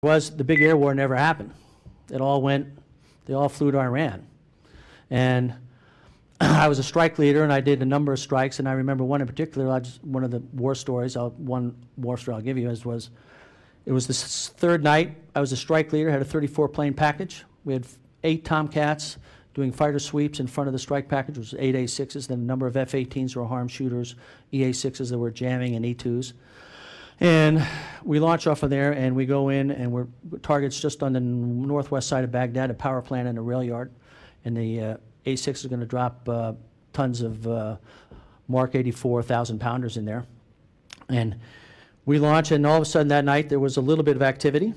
Was the big air war never happened. They all flew to Iran. And I was a strike leader, and I did a number of strikes, and I remember one in particular, one of the war stories, one war story I'll give you it was the third night. I was a strike leader, had a 34-plane package. We had 8 Tomcats doing fighter sweeps in front of the strike package, which was 8 A6s, then a number of F-18s were harm shooters, EA-6s that were jamming, and E-2s. And we launch off of there, and we go in, and we're targets just on the northwest side of Baghdad, a power plant and a rail yard. And the A6 is going to drop tons of Mark 84 1,000-pounders in there. And we launch, and all of a sudden that night there was a little bit of activity,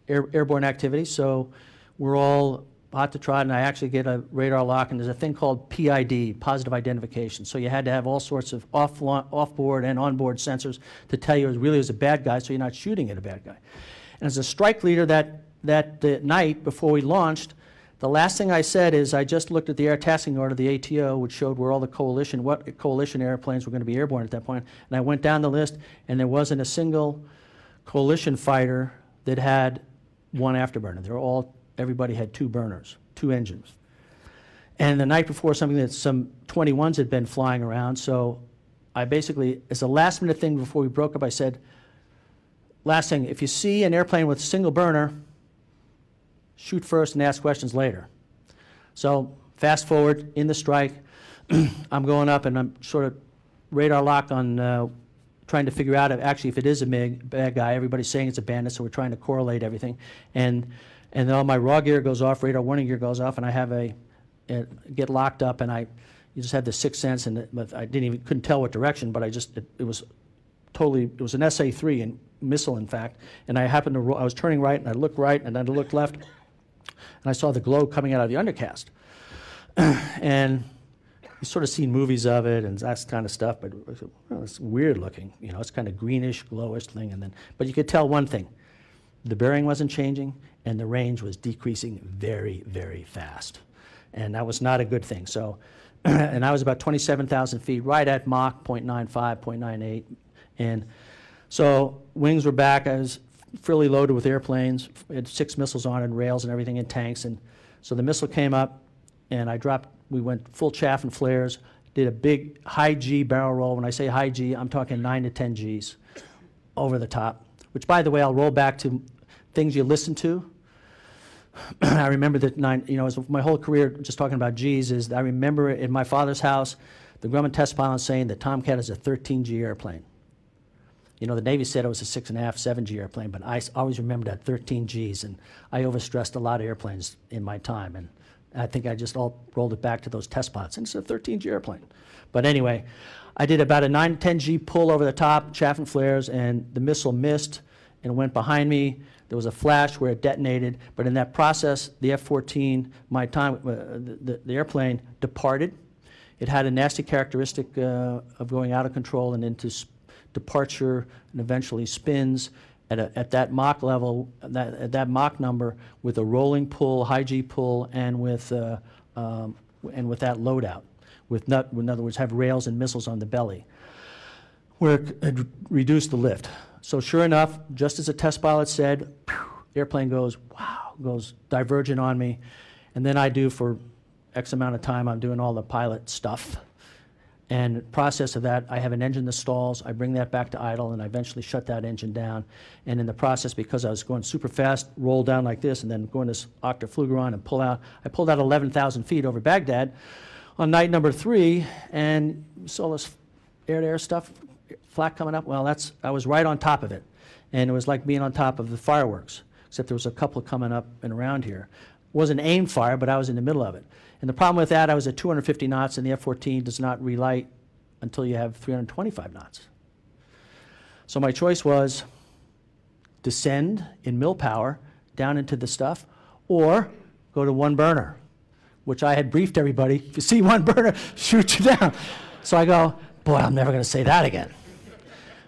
airborne activity. So we're all hot to trot, and I actually get a radar lock, and there's a thing called PID, positive identification. So you had to have all sorts of off-board and on-board sensors to tell you it really was a bad guy, so you're not shooting at a bad guy. And as a strike leader that night before we launched, the last thing I said is I just looked at the air tasking order, the ATO, which showed where all the what coalition airplanes were going to be airborne at that point. And I went down the list, and there wasn't a single coalition fighter that had one afterburner. Everybody had 2 burners, 2 engines. And the night before, some 21s had been flying around, so I basically, as a last-minute thing before we broke up, I said, last thing, if you see an airplane with a single burner, shoot first and ask questions later. So fast forward, in the strike, I'm going up, and I'm sort of radar locked on trying to figure out actually if it is a bad guy. Everybody's saying it's a bandit, so we're trying to correlate everything. And then all my raw gear goes off, radar warning gear goes off, and I have get locked up, and you just had the sixth sense, but I couldn't tell what direction, but it was an SA-3 and missile, in fact, and I was turning right, and I looked right, and then I looked left, and I saw the glow coming out of the undercast. And you sort of seen movies of it and that kind of stuff, but it's weird looking, it's kind of greenish, glowish thing, but you could tell one thing. The bearing wasn't changing, and the range was decreasing very, very fast. And that was not a good thing. So, and I was about 27,000 feet, right at Mach 0.95, 0.98. And so wings were back. I was fully loaded with airplanes. I had 6 missiles on it, and rails and everything, and tanks. And so the missile came up, and we went full chaff and flares, did a big high G barrel roll. When I say high G, I'm talking 9 to 10 Gs over the top, which, by the way, I'll roll back to things you listen to. I remember that my whole career just talking about Gs is I remember in my father's house, the Grumman test pilot saying that Tomcat is a 13G airplane. The Navy said it was a 6.5, 7G airplane, but I always remember that 13 Gs, and I overstressed a lot of airplanes in my time, and I think I just all rolled it back to those test pilots, and it's a 13G airplane. But anyway, I did about a 9 to 10 G pull over the top, chaff and flares, and the missile missed and went behind me. There was a flash where it detonated, but in that process, the F-14, the airplane departed. It had a nasty characteristic of going out of control and into departure, and eventually spins at that Mach level, at that Mach number, with a rolling pull, high G pull, and with that loadout, in other words, have rails and missiles on the belly, where it reduced the lift. So sure enough, just as the test pilot said, airplane goes divergent on me, and then I do for X amount of time, I'm doing all the pilot stuff. And in the process of that, I have an engine that stalls, I bring that back to idle, and I eventually shut that engine down. And in the process, because I was going super fast, roll down like this, and then going this octaflugeron and pull out, I pulled out 11,000 feet over Baghdad on night number 3, and saw this air-to-air stuff, flak coming up. Well, I was right on top of it, and it was like being on top of the fireworks, except there was a couple coming up and around here. It wasn't aim fire, but I was in the middle of it. And the problem with that, I was at 250 knots, and the F-14 does not relight until you have 325 knots. So my choice was descend in mill power down into the stuff, or go to 1 burner, which I had briefed everybody. If you see 1 burner, shoot you down. So I go, boy, I'm never going to say that again.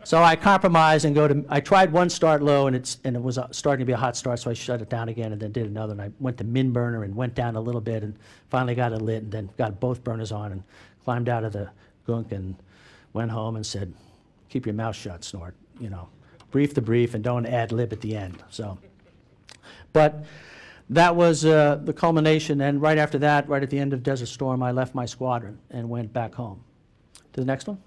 So I compromised and I tried 1 start low, and it was starting to be a hot start, so I shut it down again and then did another, and I went to min burner and went down a little bit and finally got it lit, and then got both burners on and climbed out of the gunk and went home and said, keep your mouth shut, Snort, brief the brief and don't ad lib at the end. So But that was the culmination, and right after that, right at the end of Desert Storm, I left my squadron and went back home. To the next one.